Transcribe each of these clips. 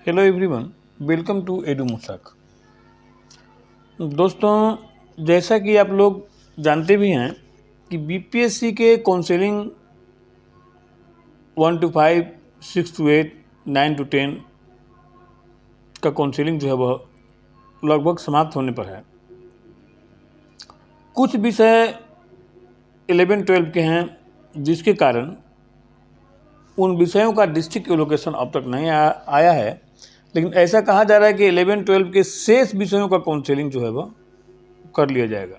Hello everyone, welcome to Edu मुसाक। दोस्तों, जैसा कि आप लोग जानते भी हैं कि बीपीएससी के काउंसलिंग 1 to 5, 6 to 8, 9 to 10 का काउंसलिंग जो है वह लगभग समाप्त होने पर है। कुछ विषय 11-12 के हैं जिसके कारण उन विषयों का डिस्ट्रिक्ट एलोकेशन अब तक नहीं आया है, लेकिन ऐसा कहा जा रहा है कि 11-12 के शेष विषयों का काउंसलिंग जो है वह कर लिया जाएगा।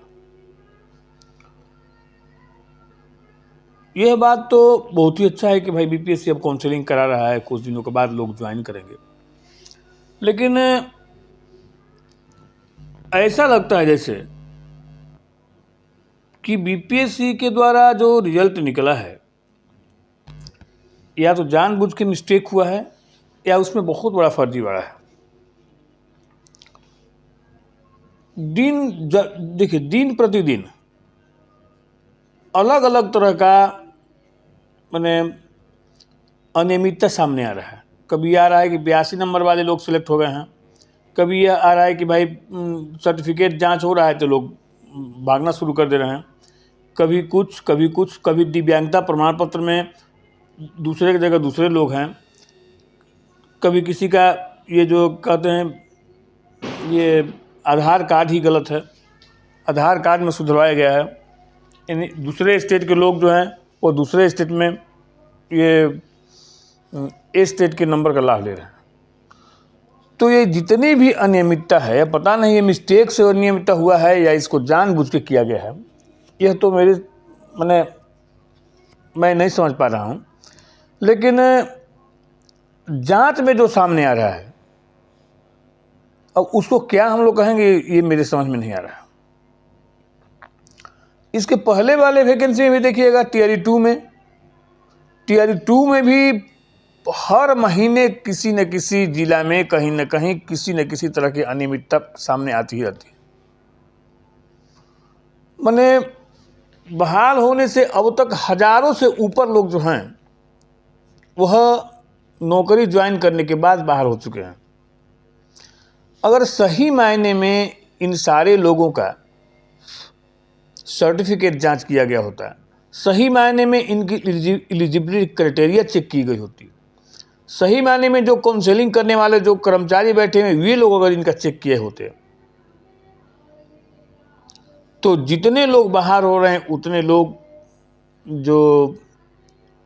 यह बात तो बहुत ही अच्छा है कि भाई बीपीएससी अब काउंसलिंग करा रहा है, कुछ दिनों के बाद लोग ज्वाइन करेंगे। लेकिन ऐसा लगता है जैसे कि बीपीएससी के द्वारा जो रिजल्ट निकला है या तो जानबूझ के मिस्टेक हुआ है या उसमें बहुत बड़ा फर्जीवाड़ा है। देखिए, दिन प्रतिदिन अलग अलग तरह का माने अनियमितता सामने आ रहा है। कभी आ रहा है कि 82 नंबर वाले लोग सिलेक्ट हो गए हैं, कभी यह आ रहा है कि भाई सर्टिफिकेट जांच हो रहा है तो लोग भागना शुरू कर दे रहे हैं, कभी कुछ कभी दिव्यांगता प्रमाण पत्र में दूसरे की जगह दूसरे लोग हैं, कभी किसी का ये जो कहते हैं ये आधार कार्ड ही गलत है, आधार कार्ड में सुधरवाया गया है, यानी दूसरे स्टेट के लोग जो हैं वो दूसरे स्टेट में ये स्टेट के नंबर का लाभ ले रहे हैं। तो ये जितनी भी अनियमितता है, पता नहीं ये मिस्टेक से अनियमितता हुआ है या इसको जानबूझ के किया गया है, यह तो मैं नहीं समझ पा रहा हूँ। लेकिन जांच में जो सामने आ रहा है, अब उसको क्या हम लोग कहेंगे ये मेरे समझ में नहीं आ रहा। इसके पहले वाले वैकेंसी में भी देखिएगा, टीआर 2 में भी हर महीने किसी न किसी जिला में कहीं न कहीं किसी न किसी तरह की अनियमितता सामने आती ही रहती है। माने बहाल होने से अब तक हजारों से ऊपर लोग जो हैं वह नौकरी ज्वाइन करने के बाद बाहर हो चुके हैं। अगर सही मायने में इन सारे लोगों का सर्टिफिकेट जांच किया गया होता है, सही मायने में इनकी एलिजिबिलिटी क्राइटेरिया चेक की गई होती, सही मायने में जो काउंसलिंग करने वाले जो कर्मचारी बैठे हैं वे लोग अगर इनका चेक किए होते, तो जितने लोग बाहर हो रहे हैं उतने लोग जो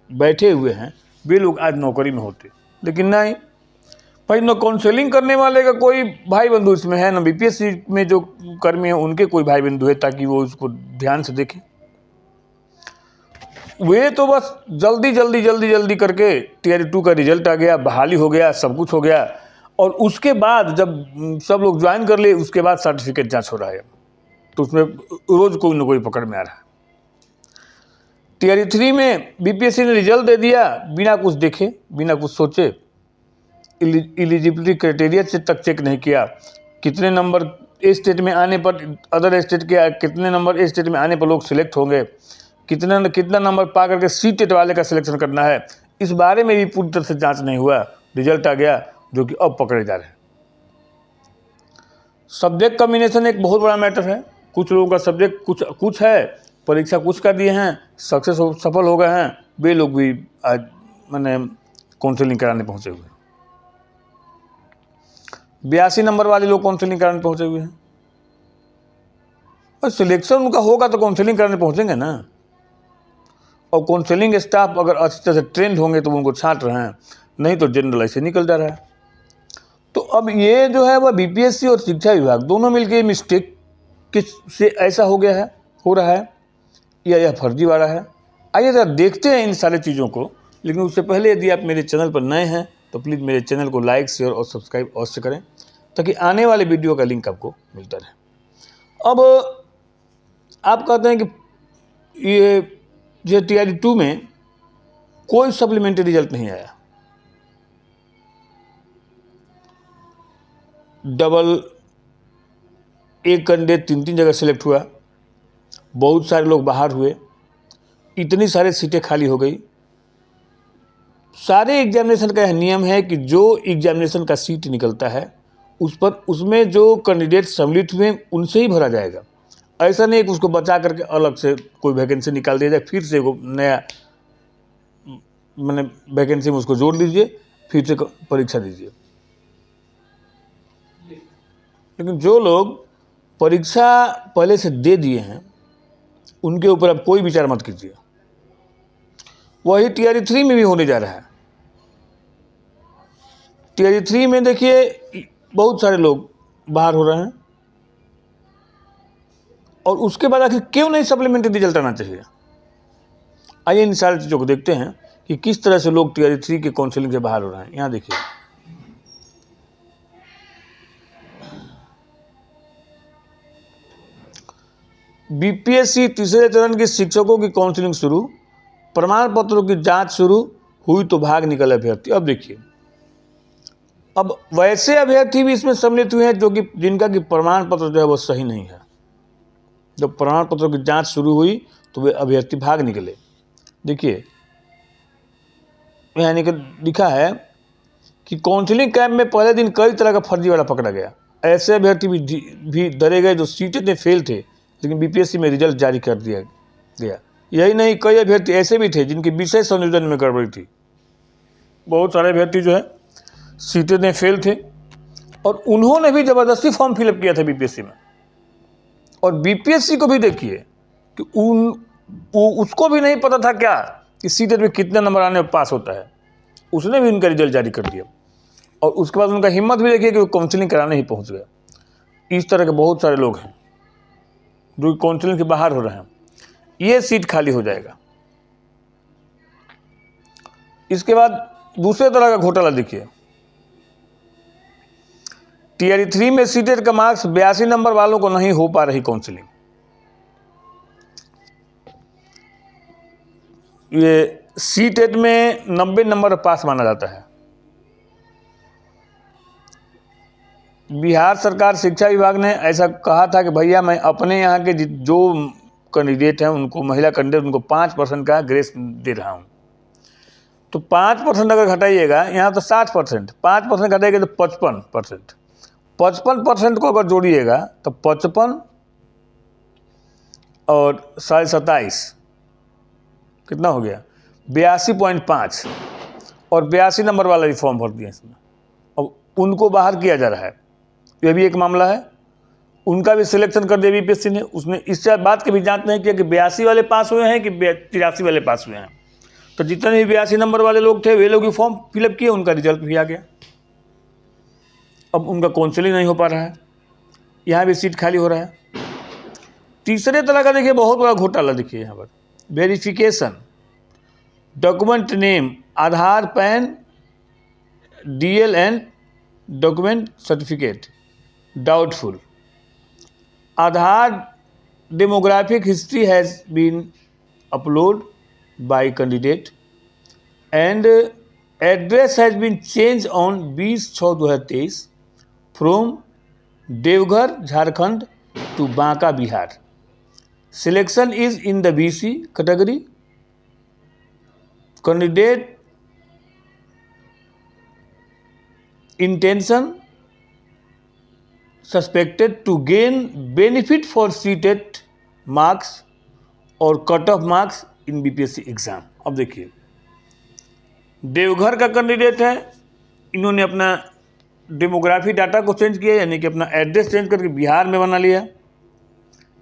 बैठे हुए हैं वे लोग आज नौकरी में होते। लेकिन नहीं भाई, न काउंसलिंग करने वाले का कोई भाई बंधु इसमें है, न बीपीएससी में जो कर्मी हैं उनके कोई भाई बंधु है ताकि वो उसको ध्यान से देखें। वे तो बस जल्दी करके टीआर 2 का रिजल्ट आ गया, बहाली हो गया, सब कुछ हो गया, और उसके बाद जब सब लोग ज्वाइन कर लिए उसके बाद सर्टिफिकेट जांच हो रहा है, तो उसमें रोज कोई ना कोई पकड़ में आ रहा है। टीआर 3 में बीपीएससी ने रिजल्ट दे दिया बिना कुछ देखे, बिना कुछ सोचे, एलिजिबिलिटी क्राइटेरिया से तक चेक नहीं किया, कितने नंबर ए स्टेट में आने पर अदर स्टेट के कितने नंबर ए स्टेट में आने पर लोग सिलेक्ट होंगे, कितना नंबर पा करके सी टेट वाले का सिलेक्शन करना है, इस बारे में भी पूरी तरह से जांच नहीं हुआ। रिजल्ट आ गया जो कि अब पकड़े जा रहे हैं। सब्जेक्ट कॉम्बिनेशन एक बहुत बड़ा मैटर है। कुछ लोगों का सब्जेक्ट कुछ है, परीक्षा कुछ कर दिए हैं, सफल हो गए हैं, वे लोग भी आज काउंसलिंग कराने पहुंचे हुए हैं। 82 नंबर वाले लोग काउंसलिंग कराने पहुंचे हुए हैं, और सिलेक्शन उनका होगा तो काउंसलिंग कराने पहुंचेंगे ना। और काउंसलिंग स्टाफ अगर अच्छी तरह से ट्रेंड होंगे तो उनको छांट रहे हैं, नहीं तो जनरल ऐसे निकल जा रहा है। तो अब ये जो है वह बीपीएससी और शिक्षा विभाग दोनों मिलकर मिस्टेक से ऐसा हो रहा है या यह फर्जीवाड़ा है। आइए जरा देखते हैं इन सारी चीज़ों को। लेकिन उससे पहले यदि आप मेरे चैनल पर नए हैं तो प्लीज़ मेरे चैनल को लाइक, शेयर और सब्सक्राइब अवश्य करें ताकि आने वाले वीडियो का लिंक आपको मिलता रहे। अब आप कहते हैं कि ये टीआर 2 में कोई सप्लीमेंट्री रिजल्ट नहीं आया, डबल एक कैंडिडेट 3 जगह सिलेक्ट हुआ, बहुत सारे लोग बाहर हुए, इतनी सारी सीटें खाली हो गई, सारे एग्जामिनेशन का यह नियम है कि जो एग्जामिनेशन का सीट निकलता है उस पर उसमें जो कैंडिडेट सम्मिलित हुए उनसे ही भरा जाएगा। ऐसा नहीं कि उसको बचा करके अलग से कोई वैकेंसी निकाल दिया जाए, फिर से वो नया मैंने वैकेंसी में उसको जोड़ दीजिए, फिर से परीक्षा दीजिए। लेकिन जो लोग परीक्षा पहले से दे दिए हैं उनके ऊपर अब कोई विचार मत कीजिए। वही टीआरई 3 में भी होने जा रहा है। टीआरई 3 में देखिए बहुत सारे लोग बाहर हो रहे हैं, और उसके बाद आखिर क्यों नहीं सप्लीमेंट्री रिजल्ट आना चाहिए। आइए इन सारी चीज़ों को देखते हैं कि किस तरह से लोग टीआरई 3 के काउंसलिंग से बाहर हो रहे हैं। यहाँ देखिए, बीपीएससी तीसरे चरण के शिक्षकों की काउंसलिंग शुरू, प्रमाण पत्रों की जांच शुरू हुई तो भाग निकले अभ्यर्थी। अब देखिए, अब वैसे अभ्यर्थी भी इसमें सम्मिलित हुए हैं जो कि जिनका कि प्रमाण पत्र जो है वो सही नहीं है। जब प्रमाण पत्रों की जांच शुरू हुई तो वे अभ्यर्थी भाग निकले। देखिए यहाँ लिखा है कि काउंसलिंग कैंप में पहले दिन कई तरह का फर्जीवाड़ा पकड़ा गया। ऐसे अभ्यर्थी भी डरे गए जो सीटें में फेल थे, लेकिन बीपीएससी में रिजल्ट जारी कर दिया गया। यही नहीं, कई अभ्यर्थी ऐसे भी थे जिनके विषय संयोजन में गड़बड़ी थी। बहुत सारे अभ्यर्थी जो है सीटें में फेल थे और उन्होंने भी ज़बरदस्ती फॉर्म फिलअप किया था बीपीएससी में। और बीपीएससी को भी देखिए कि उसको भी नहीं पता था क्या कि सीटें में कितने नंबर आने पर पास होता है। उसने भी उनका रिजल्ट जारी कर दिया, और उसके बाद उनका हिम्मत भी देखिए कि वो काउंसलिंग कराने ही पहुंच गए। इस तरह के बहुत सारे लोग हैं जो काउंसलिंग के बाहर हो रहे हैं। ये सीट खाली हो जाएगा। इसके बाद दूसरे तरह का घोटाला देखिए, टीआरई 3 में सीटेट का मार्क्स 82 नंबर वालों को नहीं हो पा रही काउंसलिंग। ये सीटेट में 90 नंबर पास माना जाता है। बिहार सरकार शिक्षा विभाग ने ऐसा कहा था कि भैया मैं अपने यहाँ के जो कैंडिडेट हैं उनको, महिला कैंडिडेट, उनको 5% का ग्रेस दे रहा हूँ। तो 5% अगर घटाइएगा, यहाँ तो 60%, 5% घटाइएगा तो 55%। 55% को अगर जोड़िएगा तो 55 और 27.5 कितना हो गया, 82.5। और 82 नंबर वाला भी फॉर्म भर दिया इसमें। अब उनको बाहर किया जा रहा है, यह भी एक मामला है। उनका भी सिलेक्शन कर दिया बीपीएससी ने। उसने इस बात की भी जांच नहीं किया कि 82 वाले पास हुए हैं कि 83 वाले पास हुए हैं। तो जितने भी 82 नंबर वाले लोग थे वे लोग भी फॉर्म फिलअप किए, उनका रिजल्ट भी आ गया। अब उनका काउंसलिंग नहीं हो पा रहा है, यहाँ भी सीट खाली हो रहा है। तीसरे तरह का देखिए बहुत बड़ा घोटाला देखिए यहाँ पर, verification document name, Aadhaar, pan, DL and document certificate doubtful. Aadhaar demographic history has been uploaded by candidate and address has been changed on 20/6/2023 from Devghar, Jharkhand to Banka, Bihar. Selection is in the BC category. Candidate intention suspected to gain benefit for seated marks और cut off marks in BPSC exam. अब देखिए, देवघर का candidate है, इन्होंने अपना demography data को change किया, यानी कि अपना एड्रेस चेंज करके बिहार में बना लिया।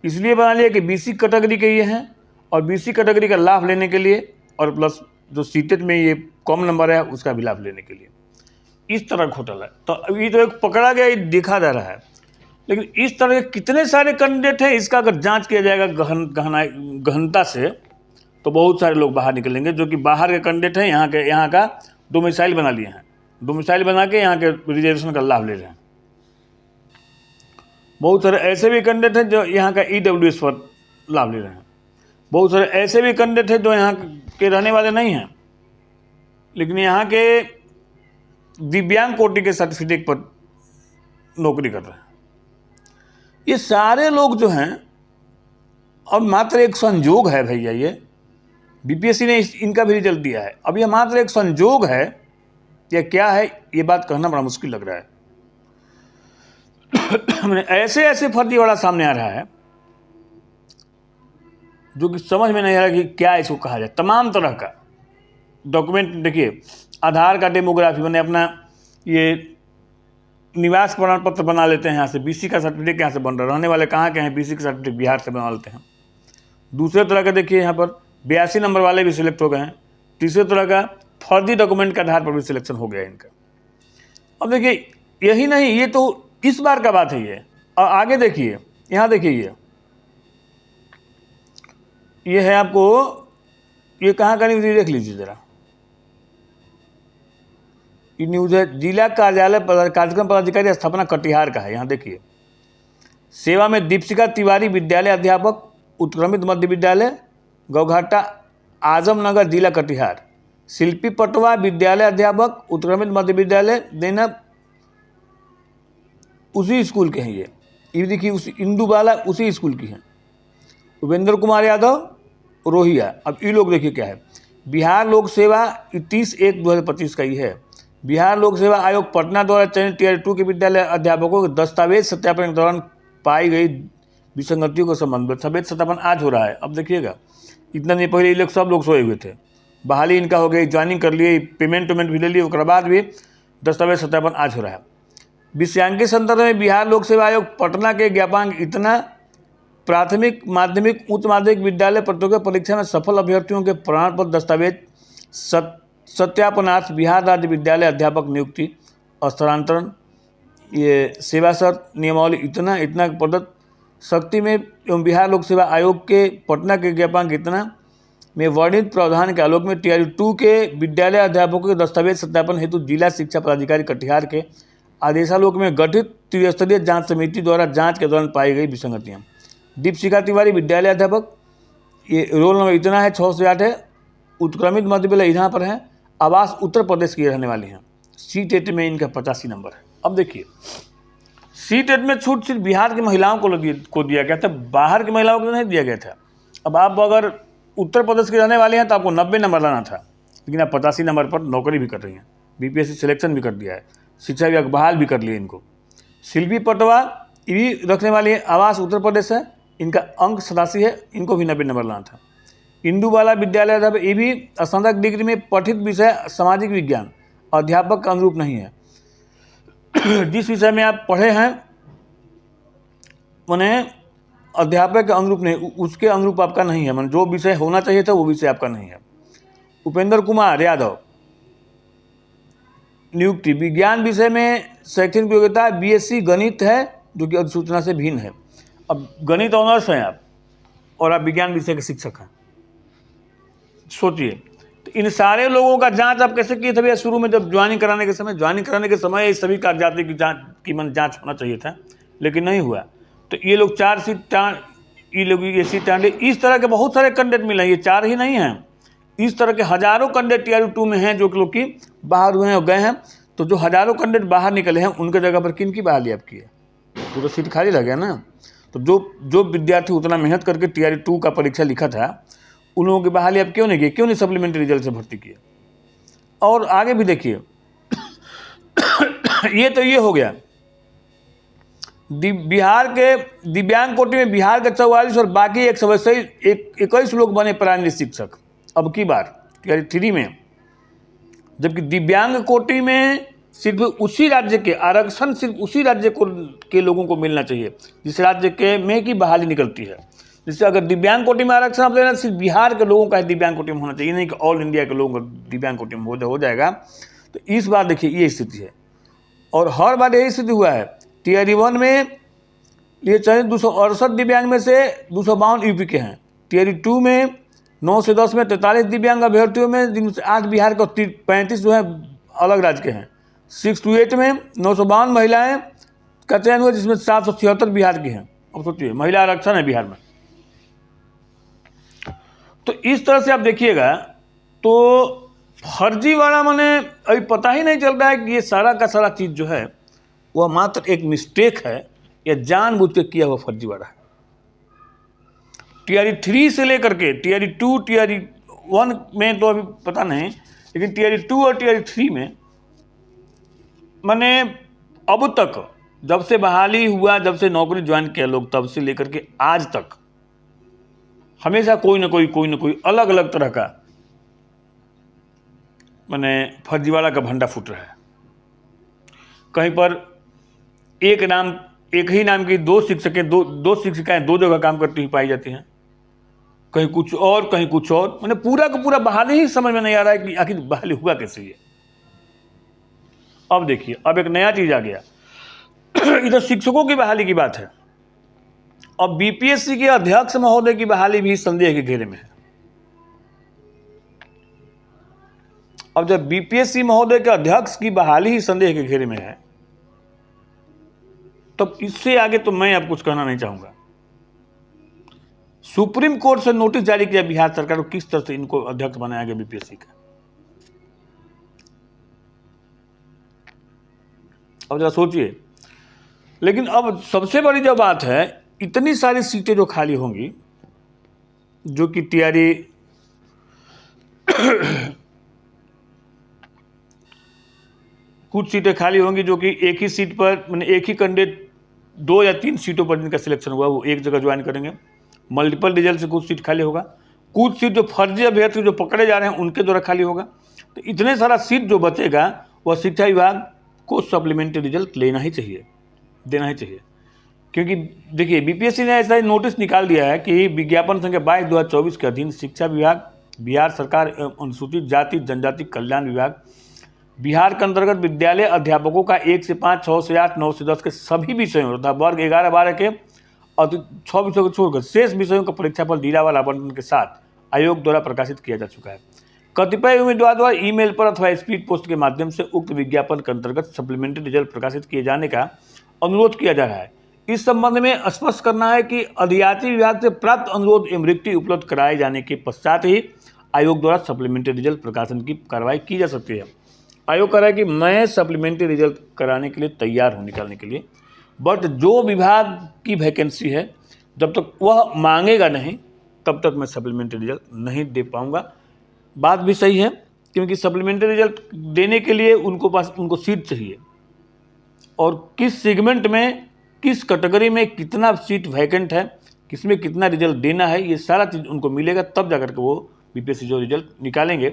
इसलिए बना लिया कि बीसी कैटेगरी के ये हैं और बीसी कैटेगरी का लाभ लेने के लिए, और प्लस जो सीटेट में ये कम नंबर है उसका भी लाभ लेने के लिए। इस तरह घोटाला है। तो ये तो एक पकड़ा गया, ये देखा जा रहा है। लेकिन इस तरह के कितने सारे कैंडिडेट हैं, इसका अगर जांच किया जाएगा गहनता से, तो बहुत सारे लोग बाहर निकलेंगे जो कि बाहर के कैंडिडेट हैं, यहाँ का डोमिसाइल बना लिए हैं, डोमिसाइल बना के यहाँ के रिजर्वेशन का लाभ ले रहे हैं। बहुत सारे ऐसे भी कैंडिडेट हैं जो यहाँ का ईडब्ल्यूएस पर लाभ ले रहे हैं। बहुत सारे ऐसे भी कैंडिडेट हैं जो यहाँ के रहने वाले नहीं हैं, लेकिन यहाँ के दिव्यांग कोटि के सर्टिफिकेट पर नौकरी कर रहे हैं। ये सारे लोग जो हैं, और मात्र एक संयोग है भैया ये, बीपीएससी ने इनका भी रिजल्ट दिया है। अब यह मात्र एक संजोग है या क्या है, ये बात कहना बड़ा मुश्किल लग रहा है। ऐसे ऐसे फर्जीवाड़ा सामने आ रहा है जो कि समझ में नहीं आ रहा कि क्या इसको कहा जाए। तमाम तरह का डॉक्यूमेंट देखिए, आधार का डेमोग्राफी मैंने अपना ये निवास प्रमाण पत्र बना लेते हैं यहाँ से, बीसी का सर्टिफिकेट यहाँ से बन रहा है, रहने वाले कहाँ के हैं, बीसी का सर्टिफिकेट बिहार से बना लेते हैं। दूसरे तरह का देखिए यहाँ पर 82 नंबर वाले भी सिलेक्ट हो गए हैं। तीसरे तरह का फर्जी डॉक्यूमेंट के आधार पर भी सिलेक्शन हो गया इनका। अब देखिए यही नहीं, ये तो इस बार का बात है ये। और आगे देखिए, यहाँ देखिए ये है आपको, ये कहाँ का न्यूज़ देख लीजिए ज़रा। ये न्यूज़ है जिला कार्यालय कार्यक्रम पदाधिकारी स्थापना कटिहार का है। यहाँ देखिए, सेवा में दीपशिका तिवारी विद्यालय अध्यापक, उत्क्रमित मध्य विद्यालय गौघाटा आजमनगर जिला कटिहार। शिल्पी पटवा विद्यालय अध्यापक, उत्क्रमित मध्य विद्यालय देना, उसी स्कूल के हैं ये देखिए, उसी इंदुबाला उसी स्कूल की हैं। उपेंद्र कुमार यादव रोहिया। अब ये लोग देखिए क्या है, बिहार लोक सेवा 30/1/2025 का ही है। बिहार लोक सेवा आयोग पटना द्वारा चयनित टियर 2 के विद्यालय अध्यापकों के दस्तावेज सत्यापन के दौरान पाई गई विसंगतियों के संबंध में दस्तावेज सत्यापन आज हो रहा है। अब देखिएगा, इतना नहीं पहले ये लोग सब लोग सोए हुए थे, बहाली इनका हो गई, ज्वाइनिंग कर लिए, पेमेंट भी ले लिए, उसके बाद भी दस्तावेज सत्यापन आज हो रहा है। विषयांक संदर्भ में बिहार लोक सेवा आयोग पटना के ज्ञापांक इतना प्राथमिक माध्यमिक उच्च माध्यमिक विद्यालय प्रतियोगिता परीक्षा में सफल अभ्यर्थियों के प्रमाण पत्र दस्तावेज सत्यापनार्थ बिहार राज्य विद्यालय अध्यापक नियुक्ति स्थानांतरण, ये सेवा शर्त नियमावली इतना प्रदत्त शक्ति में एवं बिहार लोक सेवा आयोग के पटना के ज्ञापांक इतना में वर्णित प्रावधान के आलोक में टियर 2 के विद्यालय अध्यापकों के दस्तावेज सत्यापन हेतु जिला शिक्षा पदाधिकारी कटिहार के आदेशालोक में गठित त्रिस्तरीय जांच समिति द्वारा जांच के दौरान पाई गई विसंगतियाँ। दीपशिका तिवारी विद्यालय अध्यापक, ये रोल नंबर इतना है 6 से 8 है, उत्क्रमित मध्य विद्यालय यहाँ पर है, आवास उत्तर प्रदेश की रहने वाली हैं। C-टेट में इनका 85 नंबर है। अब देखिए, C-टेट में छूट सिर्फ बिहार की महिलाओं को दिया गया था, बाहर की महिलाओं को नहीं दिया गया था। अब आप अगर उत्तर प्रदेश के रहने वाले हैं तो आपको 90 नंबर लाना था, लेकिन आप 85 नंबर पर नौकरी भी कर रही हैं। बीपीएससी सिलेक्शन भी कर दिया है, शिक्षा विभाग बहाल भी कर लिए इनको। शिल्पी पटवा ये भी रखने वाली है, आवास उत्तर प्रदेश है, इनका अंक 87 है, इनको भी 90 नंबर लाना था। इंदुबाला विद्यालय अध्यापक, ये भी स्नातक डिग्री में पठित विषय सामाजिक विज्ञान, अध्यापक का अनुरूप नहीं है। जिस विषय में आप पढ़े हैं उन्हें अध्यापक के अनुरूप नहीं, उसके अनुरूप आपका नहीं है, मतलब जो विषय होना चाहिए था वो विषय आपका नहीं है। उपेंद्र कुमार यादव नियुक्ति, विज्ञान विषय में शैक्षणिक योग्यता बीएससी गणित है, जो कि अधिसूचना से भिन्न है। अब गणित ऑनर्स हैं आप और आप विज्ञान विषय के शिक्षक हैं, सोचिए। तो इन सारे लोगों का जांच आप कैसे किए थे भैया? शुरू में जब ज्वाइनिंग कराने के समय इस सभी कागजात की जांच होना चाहिए था, लेकिन नहीं हुआ। तो ये लोग 4 सीट ये लोग ये सीट टांडे, इस तरह के बहुत सारे कैंडिडेट मिले हैं, ये 4 ही नहीं हैं, इस तरह के हजारों कैंडिडेट टियर 2 में हैं जो लोग की बाहर हुए हैं और गए हैं। तो जो हजारों कैंडिडेट बाहर निकले हैं उनके जगह पर किन की बहाली आप की है? तो सीट खाली रह गया ना। तो जो विद्यार्थी उतना मेहनत करके टियर 2 का परीक्षा लिखा था उन लोगों की बहाली आप क्यों नहीं किए? क्यों नहीं सप्लीमेंट्री रिजल्ट से भर्ती किए? और आगे भी देखिए, ये तो ये हो गया। बिहार के दिव्यांग कोटि में बिहार के 44 और बाकी 21 लोग बने प्राइमरी शिक्षक अब की बार टियर 3 में, जबकि दिव्यांग कोटि में सिर्फ उसी राज्य के आरक्षण सिर्फ उसी राज्य के लोगों को मिलना चाहिए जिस राज्य के में की बहाली निकलती है। जिससे अगर दिव्यांग कोटि में आरक्षण आप लेना, सिर्फ बिहार के लोगों का दिव्यांग कोटि में होना चाहिए, नहीं कि ऑल इंडिया के लोगों का दिव्यांग कोटि में हो जाएगा। तो इस बार देखिए ये स्थिति है और हर बार यही स्थिति हुआ है। टियर 1 में ये चयनित 268 दिव्यांग में से 252 यूपी के हैं। टियर 2 में 9 से 10 में 43 दिव्यांग अभ्यर्थियों में, जिनमें से 8 बिहार के 35 जो है अलग राज्य के हैं। 6 to 8 में 952 महिलाएं का चयन हुआ, जिसमें 776 बिहार की हैं। अब सोचिए, महिला आरक्षण है बिहार में। तो इस तरह से आप देखिएगा तो फर्जीवाड़ा माने अभी पता ही नहीं चल रहा है कि ये सारा का सारा चीज़ जो है वह मात्र एक मिस्टेक है या जानबूझ के किया हुआ फर्जीवाड़ा है। टियर 3 से लेकर के टियर 2 टियर 1 में तो अभी पता नहीं, लेकिन टीआरई 2 और टीआरई 3 में मैंने अब तक जब से बहाली हुआ, जब से नौकरी ज्वाइन किया लोग, तब से लेकर के आज तक हमेशा कोई ना कोई अलग अलग तरह का मैंने फर्जीवाड़ा का भंडा फूट रहा है। कहीं पर एक ही नाम की दो शिक्षिकाएं दो जगह काम करती हुई पाई जाती हैं, कहीं कुछ और कहीं कुछ और। मैंने पूरा का पूरा बहाली ही समझ में नहीं आ रहा है कि आखिर बहाली हुआ कैसे है। अब देखिए, अब एक नया चीज आ गया इधर शिक्षकों की बहाली की बात है। अब बीपीएससी के अध्यक्ष महोदय की बहाली भी संदेह के घेरे में है। अब जब बीपीएससी महोदय के अध्यक्ष की बहाली ही संदेह के घेरे में है, तब इससे आगे तो मैं अब कुछ कहना नहीं चाहूंगा। सुप्रीम कोर्ट से नोटिस जारी किया बिहार सरकार को, किस तरह से इनको अध्यक्ष बनाया गया बीपीएससी का। अब जरा सोचिए। लेकिन अब सबसे बड़ी जो बात है, इतनी सारी सीटें जो खाली होंगी, जो कि टीआरई कुछ सीटें खाली होंगी जो कि एक ही सीट पर, मैंने एक ही कैंडिडेट 2 या 3 सीटों पर जिनका सिलेक्शन हुआ वो एक जगह ज्वाइन करेंगे। मल्टीपल रिजल्ट से कुछ सीट खाली होगा, कुछ सीट जो फर्जी अभ्यर्थी जो पकड़े जा रहे हैं उनके द्वारा खाली होगा। तो इतने सारा सीट जो बचेगा वह शिक्षा विभाग को सप्लीमेंट्री रिजल्ट देना ही चाहिए। क्योंकि देखिए, बीपीएससी ने ऐसा नोटिस निकाल दिया है कि विज्ञापन संख्या 22/2024 के अधीन शिक्षा विभाग, बिहार सरकार एवं अनुसूचित जाति जनजाति कल्याण विभाग बिहार के अंतर्गत विद्यालय अध्यापकों का 1 से 5, 6 से 8, 9 से 10 के सभी विषयों तथा वर्ग 11-12 के 6 विषयों को छोड़कर शेष विषयों का परीक्षाफल जिलावार आवंटन के साथ आयोग द्वारा प्रकाशित किया जा चुका है। कतिपय उम्मीदवार द्वारा ईमेल पर अथवा स्पीड पोस्ट के माध्यम से उक्त विज्ञापन के अंतर्गत सप्लीमेंट्री रिजल्ट प्रकाशित किए जाने का अनुरोध किया जा रहा है। इस संबंध में स्पष्ट करना है कि अधियाची विभाग से प्राप्त अनुरोध एवं रिक्ति उपलब्ध कराए जाने के पश्चात ही आयोग द्वारा सप्लीमेंट्री रिजल्ट प्रकाशन की कार्रवाई की जा सकती है। आयोग कह रहा है कि मैं सप्लीमेंट्री रिजल्ट कराने के लिए तैयार हूँ, निकालने के लिए, बट जो विभाग की वैकेंसी है जब तक वह मांगेगा नहीं तब तक मैं सप्लीमेंट्री रिजल्ट नहीं दे पाऊँगा। बात भी सही है, क्योंकि सप्लीमेंट्री रिजल्ट देने के लिए उनको सीट चाहिए, और किस सेगमेंट में, किस कैटेगरी में कितना सीट वैकेंट है, किसमें कितना रिजल्ट देना है, ये सारा चीज़ उनको मिलेगा, तब जाकर के वो बीपीएससी जो रिजल्ट निकालेंगे।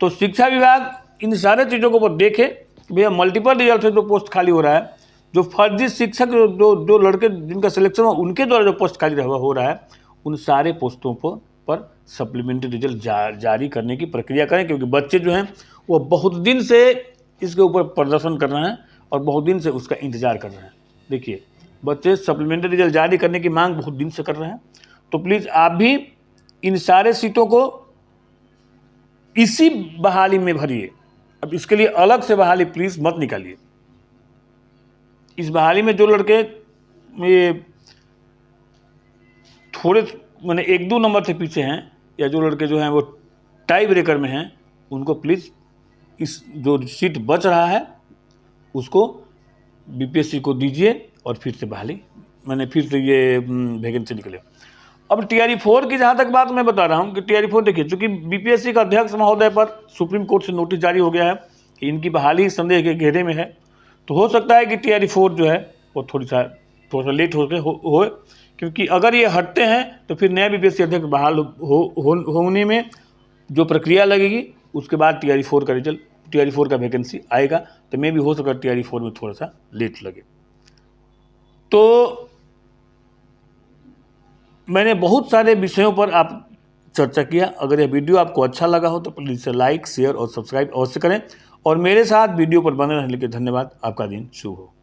तो शिक्षा विभाग इन सारे चीज़ों को देखे, भैया मल्टीपल रिजल्ट से जो पोस्ट खाली हो रहा है, जो फर्जी शिक्षक जो लड़के जिनका सिलेक्शन हुआ उनके द्वारा जो पोस्ट खाली हो रहा है, उन सारे पोस्टों पर सप्लीमेंट्री रिजल्ट जारी करने की प्रक्रिया करें। क्योंकि बच्चे जो हैं वो बहुत दिन से इसके ऊपर प्रदर्शन कर रहे हैं और बहुत दिन से उसका इंतजार कर रहे हैं। देखिए, बच्चे सप्लीमेंट्री रिजल्ट जारी करने की मांग बहुत दिन से कर रहे हैं। तो प्लीज़ आप भी इन सारे सीटों को इसी बहाली में भरिए। अब इसके लिए अलग से बहाली प्लीज़ मत निकालिए। इस बहाली में जो लड़के ये थोड़े मैंने 1-2 नंबर से पीछे हैं, या जो लड़के जो हैं वो टाई ब्रेकर में हैं, उनको प्लीज़ इस जो सीट बच रहा है उसको बीपीएससी को दीजिए और फिर से बहाली, फिर से ये वैकेंसी निकले। अब टीआरई 4 की जहाँ तक बात मैं बता रहा हूँ कि टीआरई 4 देखिए, चूँकि बीपीएससी का अध्यक्ष महोदय पर सुप्रीम कोर्ट से नोटिस जारी हो गया है कि इनकी बहाली संदेह के घेरे में है, तो हो सकता है कि टीआरई 4 जो है वो थोड़ा सा लेट हो, क्योंकि अगर ये हटते हैं तो फिर नया बीपीएससी अध्यक्ष बहाल होने में जो प्रक्रिया लगेगी, उसके बाद टीआरई 4 का वैकेंसी आएगा, तो मैं भी हो सकता है टीआरई 4 में थोड़ा सा लेट लगे। तो मैंने बहुत सारे विषयों पर आप चर्चा किया। अगर यह वीडियो आपको अच्छा लगा हो तो प्लीज़ इसे लाइक, शेयर और सब्सक्राइब अवश्य करें, और मेरे साथ वीडियो पर बने रहने के लिए धन्यवाद। आपका दिन शुभ हो।